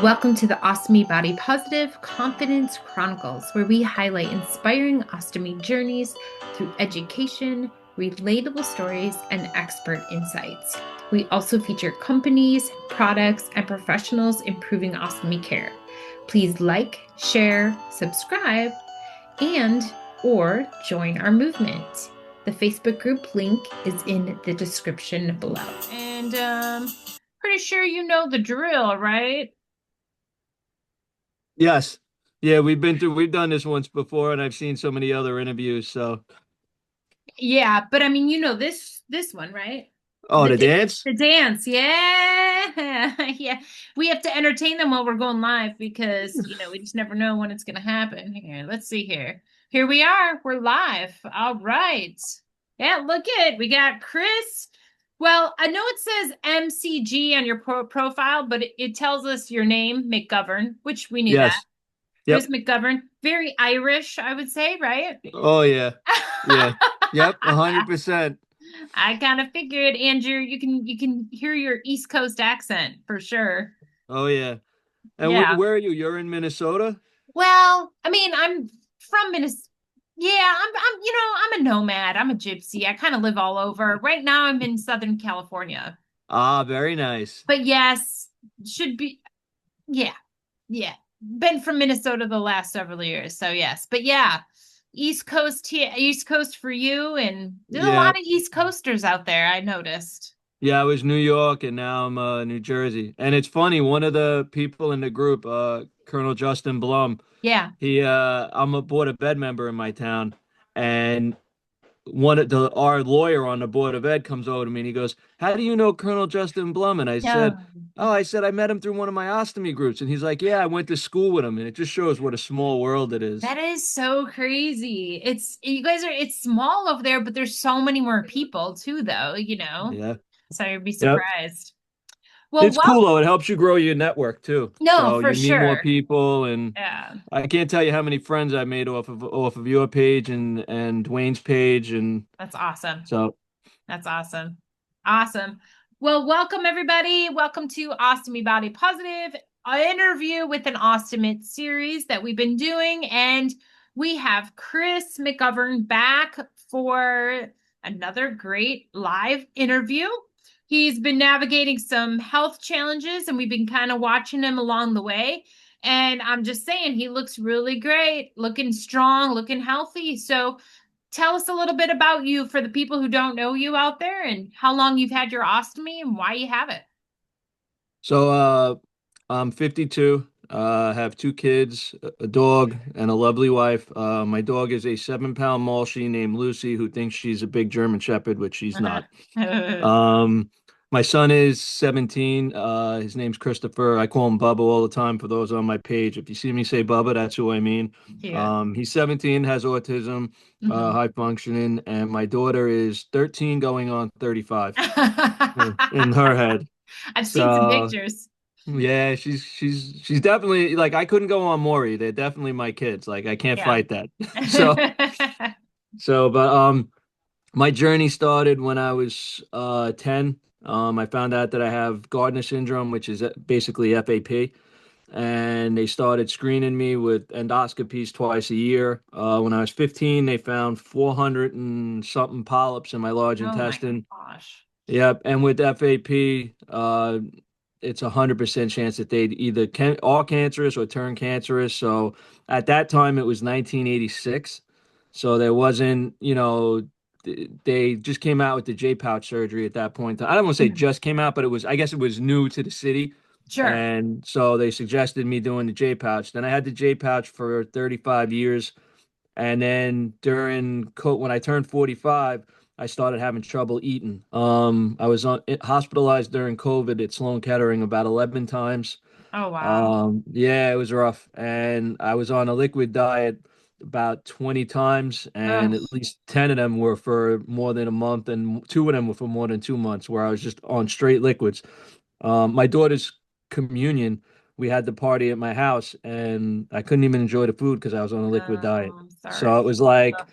Welcome to the Ostomy Body Positive Confidence Chronicles, where we highlight inspiring ostomy journeys through education, relatable stories, and expert insights. We also feature companies, products, and professionals improving ostomy care. Please like, share, subscribe, and or join our movement. The Facebook group link is in the description below. And pretty sure you know the drill, right? Yes. Yeah, we've done this once before and I've seen so many other interviews. So, Yeah, but I mean, you know this one, right? oh, The the da- dance? the dance. Yeah. Yeah. We have to entertain them while we're going live because, we just never know when it's going to happen. Here, let's see here. Here we are. We're live. All right. Yeah, look at it. We got Chris. Well, I know it says MCG on your profile, but it tells us your name, McGovern, which we knew that. Yes. Chris Yep. McGovern, very Irish, I would say, right? Oh yeah. Yeah. Yep, 100%. I kind of figured, Andrew, you can hear your East Coast accent for sure. Oh yeah. And Yeah. where are you? You're in Minnesota? Well, I mean, I'm from Minnesota. Yeah, I'm a nomad. I'm a gypsy. I kind of live all over. Right now, I'm in Southern California. Ah, very nice. But yes, should be. Yeah, yeah. Been from Minnesota the last several years, so yes. But yeah, East Coast here, East Coast for you, and there's a lot Yeah. of East Coasters out there. I noticed. Yeah, I was New York and now I'm New Jersey. And it's funny, one of the people in the group, Colonel Justin Blum, Yeah. I'm a Board of Ed member in my town, and one of the our lawyer on the Board of Ed comes over to me and he goes, "How do you know Colonel Justin Blum?" And I Yeah. said, "Oh, I said I met him through one of my ostomy groups." And he's like, "Yeah, I went to school with him." And it just shows what a small world it is. That is so crazy. It's small over there, but there's so many more people too, though. Yeah. So you'd be Yep. surprised. Well, It's cool though. It helps you grow your network too. no, So for you meet more sure. people, and Yeah, I can't tell you how many friends I made off of your page and Dwayne's page, and that's awesome. so That's awesome. Awesome. Well, welcome everybody. Welcome to Ostomy Body Positive, an interview with an Ostomate series that we've been doing. And we have Chris McGovern back for another great live interview. He's been navigating some health challenges and we've been kind of watching him along the way. And I'm just saying, he looks really great, looking strong, looking healthy. So tell us a little bit about you for the people who don't know you out there and how long you've had your ostomy and why you have it. so I'm 52. Have two kids, a dog, and a lovely wife. My dog is a 7-pound Malshi named Lucy, who thinks she's a big German Shepherd, which she's not. Um, my son is 17. His name's Christopher. I call him Bubba all the time for those on my page. If you see me say Bubba, that's who I mean. Cute. He's 17, has autism, Mhm. high functioning, and my daughter is 13 going on 35 in her head. I've seen some So pictures. yeah, she's definitely like I couldn't go on Maury. They're definitely my kids. Like I can't Yeah. fight that. So but my journey started when I was 10. I found out that I have Gardner syndrome, which is basically FAP, and they started screening me with endoscopies twice a year. When I was 15, they found 400 and something polyps in my large Oh my intestine. gosh. Yep, and with FAP, it's 100% chance that they'd either all cancerous or turn cancerous. So at that time, it was 1986. So there wasn't, they just came out with the J pouch surgery at that point. I don't want to say Mhm. just came out, but I guess it was new to the city. Sure. And so they suggested me doing the J pouch. Then I had the J pouch for 35 years. And then when I turned 45, I started having trouble eating. I was hospitalized during COVID at Sloan Kettering about 11 times. Oh wow. Yeah, it was rough. And I was on a liquid diet about 20 times, and Ugh. at least 10 of them were for more than a month, and two of them were for more than 2 months, where I was just on straight liquids. My daughter's communion, we had the party at my house, and I couldn't even enjoy the food because I was on a liquid diet. I'm So it sorry. was like Ugh.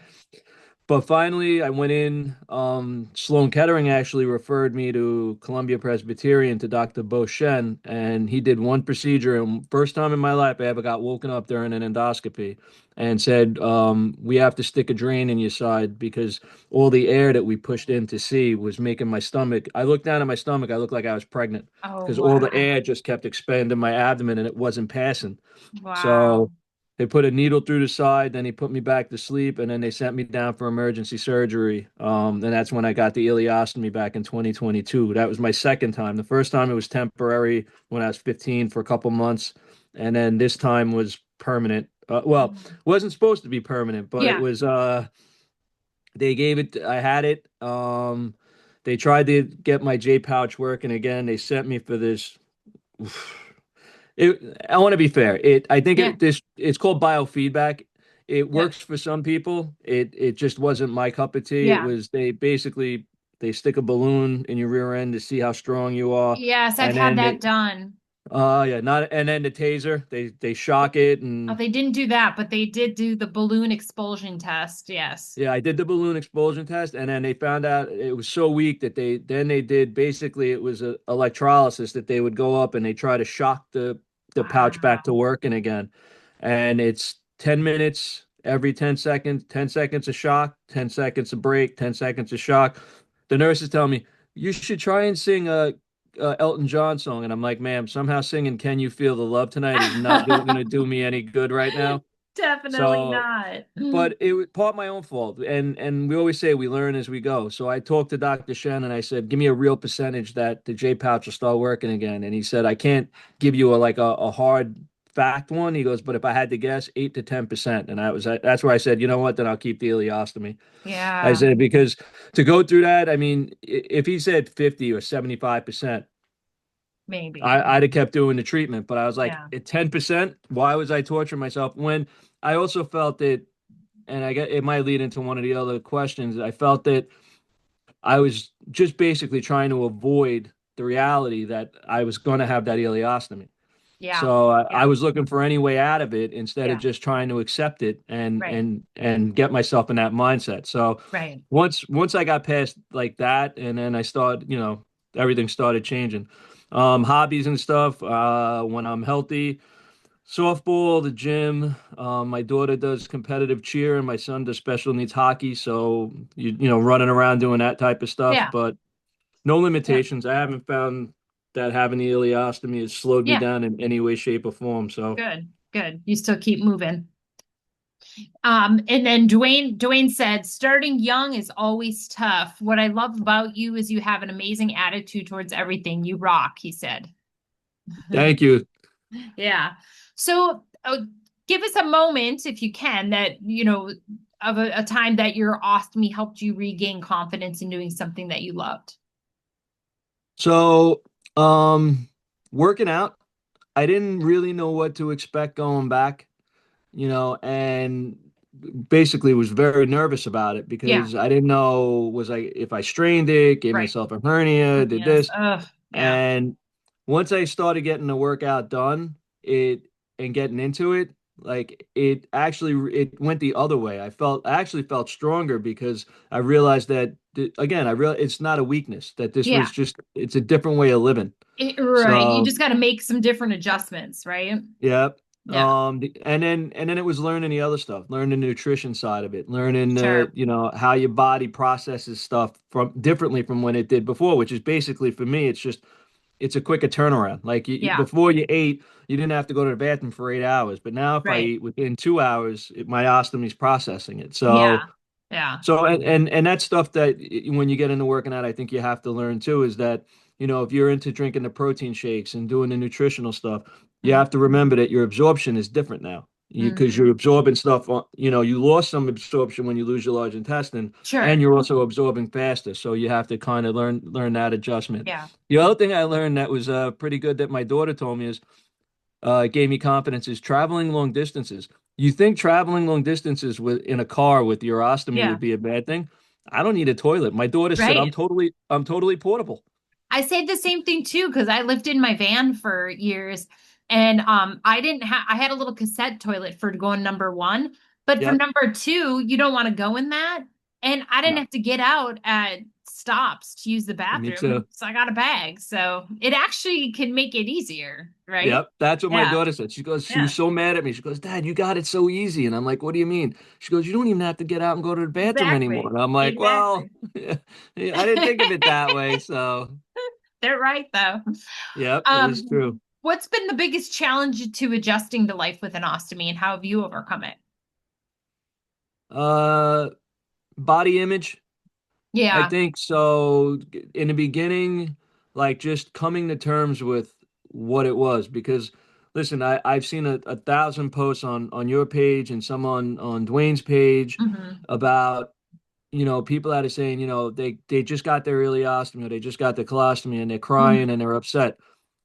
But finally, I went in. Sloan Kettering actually referred me to Columbia Presbyterian to Dr. Bo Shen, and he did one procedure. And first time in my life I ever got woken up during an endoscopy and said, we have to stick a drain in your side because all the air that we pushed in to see was making my stomach. I looked down at my stomach, I looked like I was pregnant Oh, because all the wow. air just kept expanding my abdomen and it wasn't passing. Wow. So they put a needle through the side, then he put me back to sleep, and then they sent me down for emergency surgery. And that's when I got the ileostomy back in 2022. That was my second time. The first time it was temporary when I was 15 for a couple months, and then this time was permanent. Well, Mhm. wasn't supposed to be permanent, but it Yeah. was. They gave it. I had it. They tried to get my J pouch working again. They sent me for this. I want to be fair. I think Yeah. it's called biofeedback. It Yep. works for some people. It just wasn't my cup of tea. It Yeah. was they stick a balloon in your rear end to see how strong you are, Yes, I've and had then that done. yeah, not and then the taser. They shock it Oh, and they didn't do that, but they did do the balloon expulsion test. Yes. yeah, I did the balloon expulsion test, and then they found out it was so weak that they did basically it was a electrolysis that they would go up and they try to shock the pouch back to Wow. working again, and it's 10 minutes every 10 seconds, 10 seconds a shock, 10 seconds a break, 10 seconds a shock. The nurses tell me you should try and sing a Elton John song, and I'm like, ma'am, somehow singing "Can You Feel the Love Tonight" is not going to do me any good right now. Definitely So not. but it was part my own fault. And we always say we learn as we go. So I talked to Dr. Shen and I said, give me a real percentage that the J pouch will start working again. And he said, I can't give you a hard fact one. He goes, but if I had to guess, 8 to 10%. And that's where I said, you know what, then I'll keep the ileostomy. I Yeah, said, because to go through that, I mean, if he said 50 or 75%, maybe. I'd have kept doing the treatment. But I was like, Yeah. at 10%, why was I torturing myself when I also felt that and I get it might lead into one of the other questions. I felt that I was just basically trying to avoid the reality that I was going to have that ileostomy. Yeah. So I Yeah. was looking for any way out of it instead of Yeah. just trying to accept it and Right. and get myself in that mindset. So Right. once I got past like that, and then I started, everything started changing. Hobbies and stuff. When I'm healthy, softball, the gym. My daughter does competitive cheer, and my son does special needs hockey. So running around doing that type of stuff, Yeah. but no Yeah. limitations. I haven't found that having the ileostomy has slowed me Yeah. down in any way, shape, or form. So Good. Good. You still keep moving. And then Dwayne said, starting young is always tough. What I love about you is you have an amazing attitude towards everything. You rock, he said. thank you. Yeah. So give us a moment, if you can, that, of a time that your ostomy helped you regain confidence in doing something that you loved. So um, working out, I didn't really know what to expect going back. And basically was very nervous about it Yeah. because I didn't know was I if I strained it, gave Right. myself a hernia, did Yes. this. Ugh. Yeah. And once I started getting the workout done, it and getting into it, like it went the other way. I actually felt stronger because I realized that again, I real it's not a weakness, that this Yeah. was just it's a different way of living. Right. You So just got to make some different adjustments, right? yeah. Yeah. And then it was learning the other stuff, learning the nutrition side of it, learning Sure. how your body processes stuff from differently from when it did before, which is basically for me, it's a quicker turnaround. Like Yeah. before you ate, you didn't have to go to the bathroom for 8 hours, but now if I Right. eat within 2 hours, my ostomy's processing it. Yeah. So Yeah. so and that's stuff that when you get into working out, I think you have to learn too, is that, if you're into drinking the protein shakes and doing the nutritional stuff, you Mm, have to remember that your absorption is different now. Because mm. you're absorbing stuff you lost some absorption when you lose your large intestine, and Sure. you're also absorbing faster. So you have to kind of learn that adjustment. Yeah. The other thing I learned that was pretty good that my daughter told me is gave me confidence is traveling long distances. You think traveling long distances in a car with your ostomy Yeah. would be a bad thing? I don't need a toilet. My daughter said Right. I'm totally portable. I say the same thing too because I lived in my van for years, and I didn't have I had a little cassette toilet for going number one, but for Yep. number two, you don't want to go in that. And I didn't No, have to get out at stops to use the me bathroom. too. So I got a bag. So it actually can make it easier, right? Yep, that's what my Yeah. daughter said. She Yeah. was so mad at me. She goes, Dad, you got it so easy. And I'm like, what do you mean? She goes, you don't even have to get out and go to the bathroom anymore. Exactly. And I'm like, well, Exactly. I didn't think of it that way. So, They're right though. yep, it is Um, true. what's been the biggest challenge to adjusting to life with an ostomy and how have you overcome it? Uh, Body image. I Yeah. think so. In the beginning, like just coming to terms with what it was, because listen, I've seen a thousand posts on your page and some on Dwayne's page Hmm. about people that are saying they just got their ileostomy or they just got their colostomy and they're crying Hmm. and they're upset.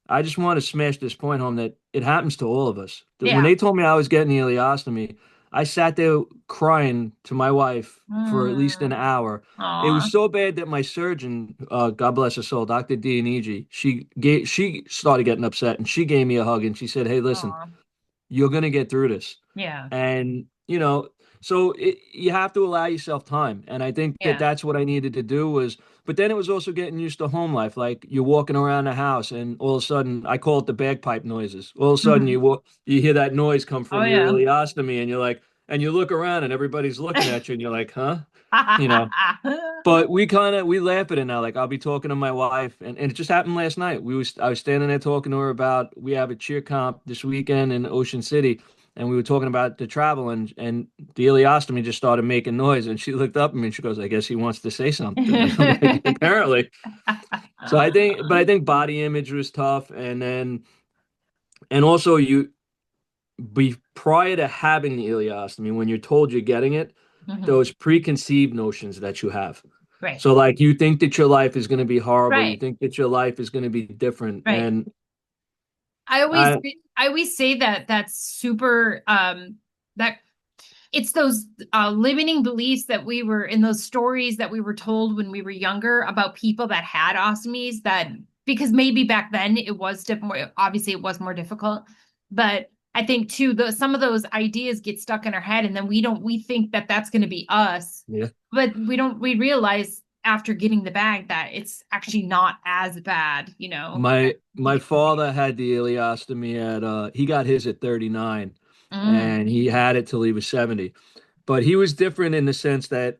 I just want to smash this point home that it happens to all of us. When Yeah. they told me I was getting the ileostomy, I sat there crying to my wife for at least an Mm. hour. It was Aw. so bad that my surgeon, God bless her soul, Dr. D and she started getting upset and she gave me a hug and she said, "Hey, listen, Aw. you're gonna get through this." Yeah. And you have to allow yourself time, and I think that Yeah. that's what I needed to do was. But then it was also getting used to home life, like you're walking around the house and all of a sudden I call it the bagpipe noises. All of a sudden Mhm. you hear that noise come Oh from your yeah. ileostomy and you're like, and you look around and everybody's looking at you and you're like, huh, you know but we laugh at it now. Like I'll be talking to my wife, and it just happened last night. I was standing there talking to her about we have a cheer comp this weekend in Ocean City, and we were talking about the travel, and the ileostomy just started making noise, and she looked up at me and she goes, "I guess he wants to say something." And I'm like, apparently. So I think body image was tough, and also prior to having the ileostomy, when you're told you're getting it, Mhm. those preconceived notions that you have. Right. So like you think that your life is going to be horrible, you Right. think that your life is going to be different, Right. and I always I I always say that that's super that it's those limiting beliefs that we were in those stories that we were told when we were younger about people that had ostomies that because maybe back then it was different obviously it was more difficult but I think too some of those ideas get stuck in our head and then we think that that's going to be us yeah, but we realize after getting the bag that it's actually not as bad my people think. father had the ileostomy at he got his at 39 Mm, and he had it till he was 70. But he was different in the sense that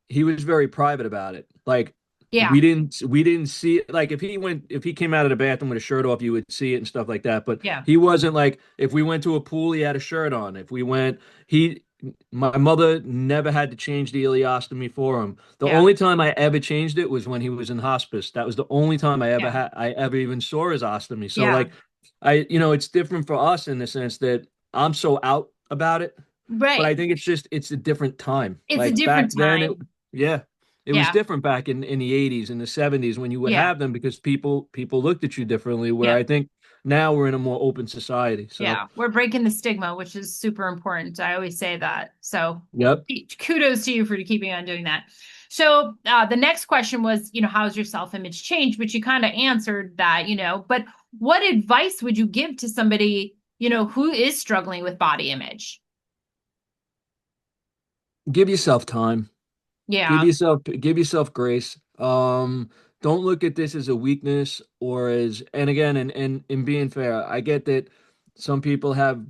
he was very private about it. Like yeah, we didn't see it. Like if he came out of the bathroom with a shirt off, you would see it and stuff like that. But yeah, he wasn't like if we went to a pool, he had a shirt on. If we went, he my mother never had to change the ileostomy for him. The yeah, only time I ever changed it was when he was in hospice. That was the only time yeah, I ever even saw his ostomy. So yeah. like it's different for us in the sense that I'm so out about it, but Right. I think it's a different time. It's a Like back different then, time. yeah, it was Yeah. different back in the 80s and the 70s when you would Yeah. have them because people looked at you differently. Where Yeah. I think now we're in a more open society. So, Yeah. We're breaking the stigma, which is super important. I always say that. So yep. kudos to you for keeping on doing that. So the next question was, how's your self-image changed? Which you kind of answered that, but what advice would you give to somebody, who is struggling with body image? Give yourself time. Yeah. Give yourself grace. Don't look at this as a weakness or as and again and in being fair, I get that some people have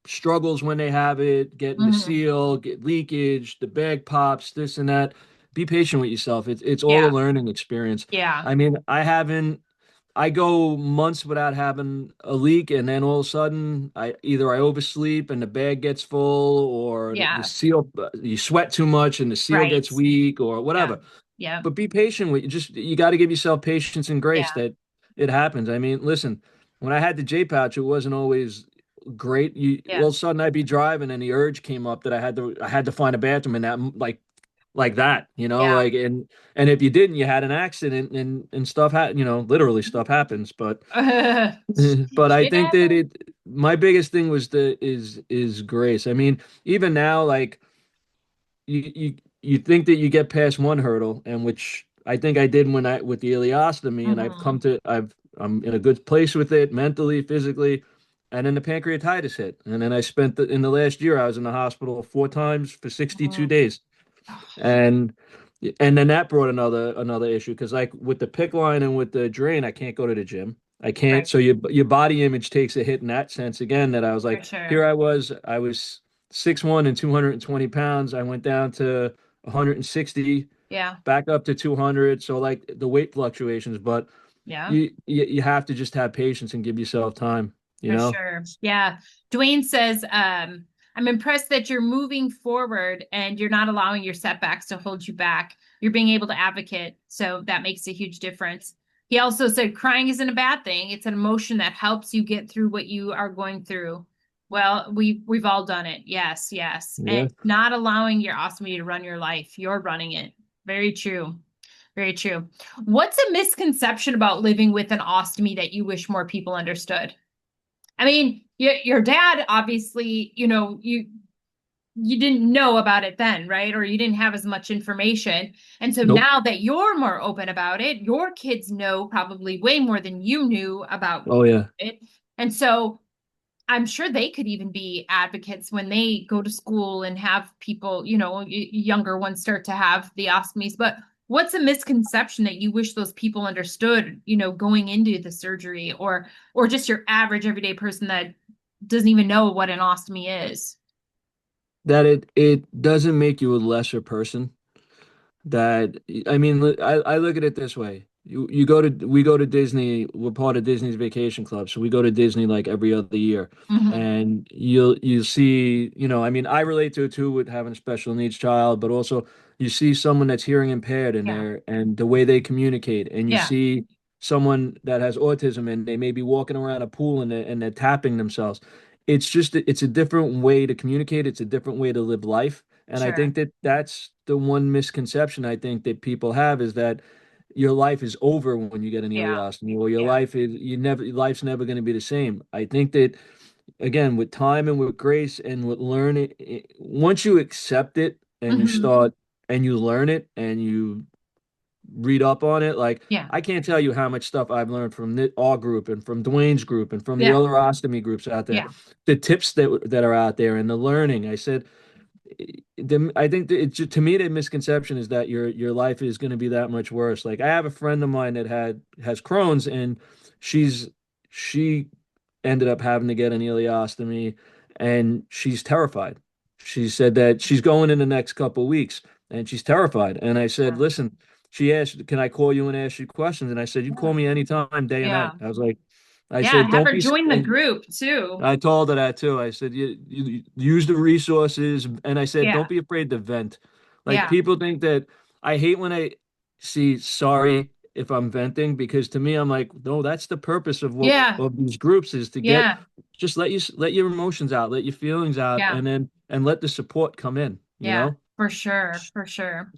struggles when they have it, getting the Hmm. seal, get leakage, the bag pops, this and that. Be patient with yourself. It's all a Yeah. learning experience. Yeah. I mean, I go months without having a leak, and then all of a sudden, I oversleep and the bag gets full, or the Yeah. seal you sweat too much and the seal Right. gets weak, or Yeah. whatever. Yeah. But be patient with you got to give yourself patience and grace Yeah. that it happens. I mean, listen, when I had the J pouch, it wasn't always great. All Yeah. of a sudden I'd be driving and the urge came up that I had to find a bathroom and that like that, Yeah. like and if you didn't, you had an accident and stuff literally stuff happens. But but I Shit think that happens. it my biggest thing was is grace. I mean, even now, like you think that you get past one hurdle, and which I think I did when I with the ileostomy, and Hmm. I'm in a good place with it mentally, physically, and then the pancreatitis hit, and then in the last year I was in the hospital 4 times for 62 Hmm. days. And and then that brought another issue because like with the pick line and with the drain, I can't go to the gym. I can't. Right. So your body image takes a hit in that sense again. That I was For like, here sure. I was 6'1" and 220 pounds. I went down to 160, Yeah. back up to 200. So like the weight fluctuations, but Yeah. you have to just have patience and give yourself time, you For know? sure. Yeah. Dwayne says, I'm impressed that you're moving forward and you're not allowing your setbacks to hold you back. You're being able to advocate. So that makes a huge difference. He also said crying isn't a bad thing. It's an emotion that helps you get through what you are going through. Well, we've all done it. Yes, yes. And Yeah. not allowing your ostomy to run your life. You're running it. Very true. Very true. What's a misconception about living with an ostomy that you wish more people understood? I mean, your dad obviously, you didn't know about it then, right? Or you didn't have as much information. And so Nope. now that you're more open about it, your kids know probably way more than you knew about Oh yeah. it. And so I'm sure they could even be advocates when they go to school and have people, younger ones start to have the ostomies. But what's a misconception that you wish those people understood, going into the surgery or just your average everyday person that doesn't even know what an ostomy is? That it doesn't make you a lesser person. That I mean, I look at it this way. We go to Disney. We're part of Disney's Vacation Club, so we go to Disney like every other year. Hmm. And you'll see, I mean, I relate to it too with having a special needs child, but also you see someone that's hearing impaired in Yeah. there and the way they communicate, and you Yeah. see someone that has autism and they may be walking around a pool and they're tapping themselves. It's a different way to communicate. It's a different way to live life. And I Sure. think that that's the one misconception I think that people have is that your life is over when you get an Yeah. ileostomy, or Yeah. your life's never going to be the same. I think that again, with time and with grace and with learning, once you accept it and you Hmm. start and you learn it and you read up on it, like Yeah. I can't tell you how much stuff I've learned from our group and from Dwayne's group and from the Yeah. other ostomy groups out there, Yeah. the tips that are out there and the learning. I said I think that to me the misconception is that your life is going to be that much worse. Like I have a friend of mine that has Crohn's and she's she ended up having to get an ileostomy and she's terrified. She said that she's going in the next couple of weeks and she's terrified. And I said, Yeah. listen, she asked, can I call you and ask you questions? And I said, you can call Yeah. me anytime, day and Yeah. night. I was like, I Yeah. said, Have don't her be, join the and group too. I told her that too. I said, you use the resources. And I said, Yeah. don't be afraid to vent. Like Yeah. people think that I hate when I see sorry if I'm venting because to me, I'm like, no, that's the purpose of what Yeah. of these groups is to get Yeah. just let your emotions out, let your feelings out, Yeah. and let the support come in, you Yeah. know? For sure. For sure.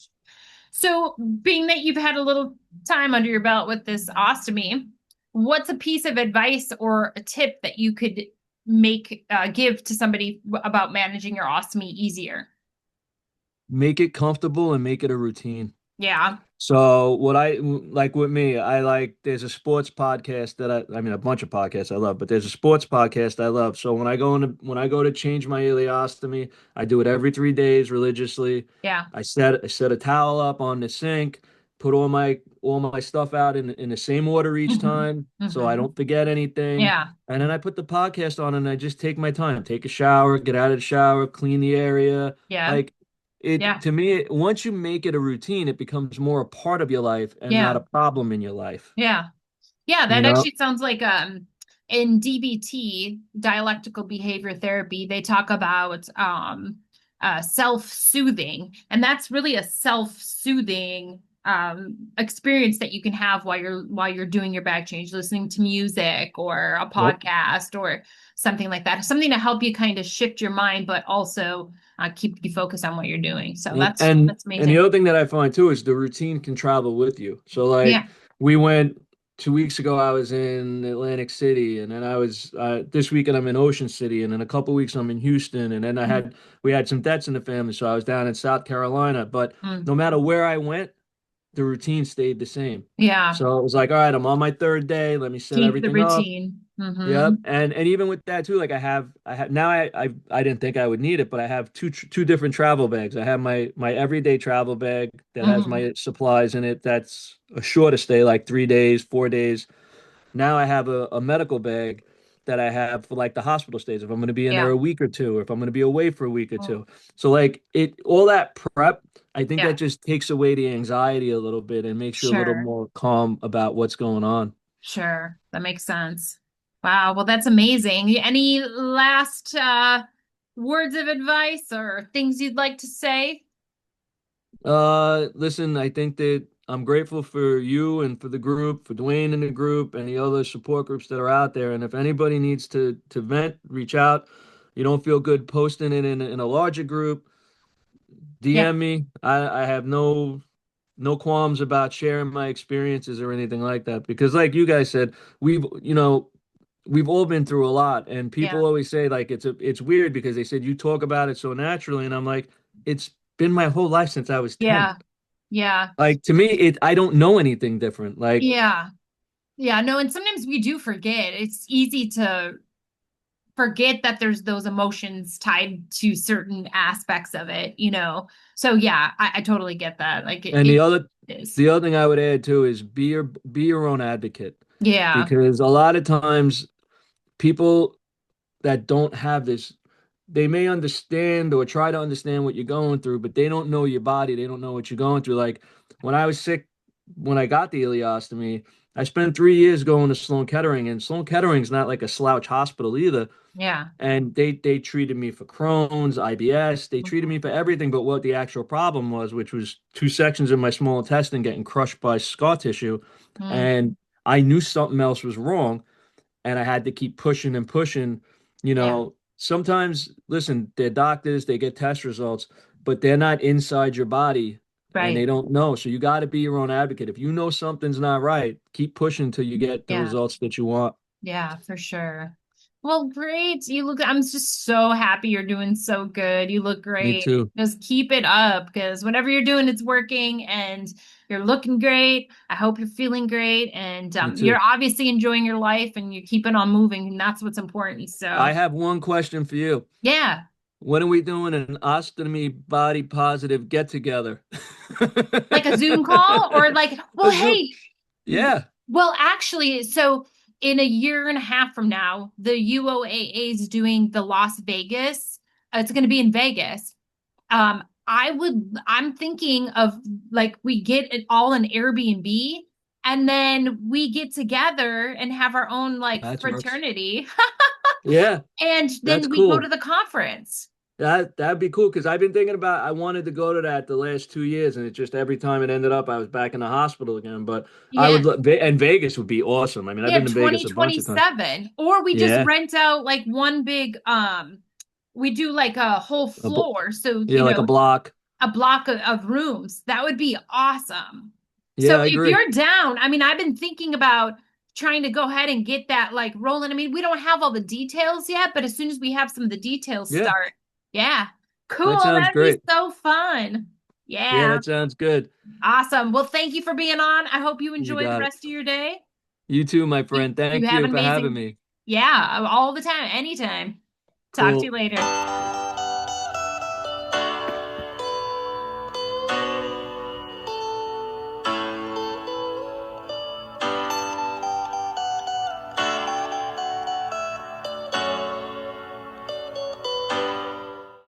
So, being that you've had a little time under your belt with this ostomy, what's a piece of advice or a tip that you could give to somebody about managing your ostomy easier? Make it comfortable and make it a routine. Yeah. So what I like with me, I like there's a sports podcast that I mean a bunch of podcasts I love, but there's a sports podcast I love. So when I go to change my ileostomy, I do it every 3 days religiously. Yeah. I set a towel up on the sink, put all my stuff out in the same order each Hmm. time, so I Hmm. don't forget anything. Yeah. And then I put the podcast on and I just take my time, take a shower, get out of the shower, clean the area. Yeah. Like it Yeah. to me, once you make it a routine, it becomes more a part of your life and not Yeah. a problem in your life. Yeah. Yeah, You that know? actually sounds like in DBT, dialectical behavior therapy, they talk about self-soothing, and that's really a self-soothing experience that you can have while you're doing your bag change, listening to music or a Yep. podcast or something like that. Something to help you kind of shift your mind, but also keep you focused on what you're doing. So that's And the amazing. other thing that I find too is the routine can travel with you. So like Yeah. we went 2 weeks ago, I was in Atlantic City, and then I was this weekend I'm in Ocean City, and in a couple weeks I'm in Houston, and then Mhm. we had some debts in the family, so I was down in South Carolina. But Mm. no matter where I went, the routine stayed the same. Yeah. So it was like, all right, I'm on my third day. Let me set Keep the everything up. routine. Yep. Mm-hmm. And even with that too, like I have now I didn't think I would need it, but I have two different travel bags. I have my everyday travel bag that has Mm-hmm. my supplies in it. That's a shorter stay, like 3 days, 4 days. Now I have a medical bag that I have for like the hospital stays if I'm going to be in there Yeah. a week or two, or if I'm going to be away for a week or Mm. two. So like it, all that prep, I think that Yeah. just takes away the anxiety a little bit and makes you a little Sure. more calm about what's going on. Sure. That makes sense. Wow. Well, that's amazing. Any last words of advice or things you'd like to say? Listen, I think that I'm grateful for you and for the group, for Dwayne and the group, and the other support groups that are out there. And if anybody needs to vent, reach out. You don't feel good posting it in a larger group, Yeah. DM me. I have no qualms about sharing my experiences or anything like that. Because like you guys said, we've all been through a lot, and Yeah. people always say like it's weird because they said you talk about it so naturally, and I'm like, it's been my whole life since I was 10. Yeah. Yeah. Like to me, it I don't know anything different. Like, Yeah. Yeah. No, and sometimes we do forget. It's easy to forget that there's those emotions tied to certain aspects of it. So yeah, I totally get that. Like it, and it the other is. the other thing I would add too is be your own advocate, Yeah. because a lot of times people that don't have this, they may understand or try to understand what you're going through, but they don't know your body. They don't know what you're going through. Like when I was sick, when I got the ileostomy, I spent 3 years going to Sloan Kettering, and Sloan Kettering's not like a slouch hospital either. Yeah. And they treated me for Crohn's, IBS. They treated Mhm. me for everything but what the actual problem was, which was two sections of my small intestine getting crushed by scar tissue. Mm. And I knew something else was wrong, and I had to keep pushing and pushing. Yeah. Sometimes, listen, they're doctors, they get test results, but they're not inside your body and they Right. don't know. So you got to be your own advocate. If you know something's not right, keep pushing until you get the Yeah. results that you want. Yeah, for sure. Well, great. I'm just so happy you're doing so good. You look Me great. too. Just keep it up because whatever you're doing, it's working and you're looking great. I hope you're feeling great and Me you're too. obviously enjoying your life and you're keeping on moving, and that's what's important. I So, have one question for you. yeah, When are we doing an ostomy body positive get together? like a Zoom call or like, well, A Zoom. hey, Yeah, well, actually, so in a year and a half from now, the UOAA is doing the Las Vegas. It's going to be in Vegas. I'm thinking of like we get it all in Airbnb and then we get together and have our own like that works. fraternity Yeah, and that's then we go to cool. the conference. That'd be cool because I've been thinking about I wanted to go to that the last 2 years, and it just every time it ended up I was back in the hospital again. But I Yeah. and Vegas would be awesome. I mean, I've Yeah, been to Vegas a bunch of times. 2027. Or we just Yeah, rent out like one big we do like a whole a bl- floor. So, yeah, like a block. a block of rooms. That would be awesome. So Yeah, I if agree. you're down, I mean, I've been thinking about trying to go ahead and get that like rolling. I mean, we don't have all the details yet, but as soon as we have some of the details Yeah, start, yeah, that cool. sounds That'd be great. so fun. Yeah, Yeah, that sounds good. awesome. Well, thank you for being on. I hope you You enjoy the got it. rest of your day. You too, my You friend. you Thank have you an for having amazing, me. yeah, all the time, anytime. Talk to you Cool. later.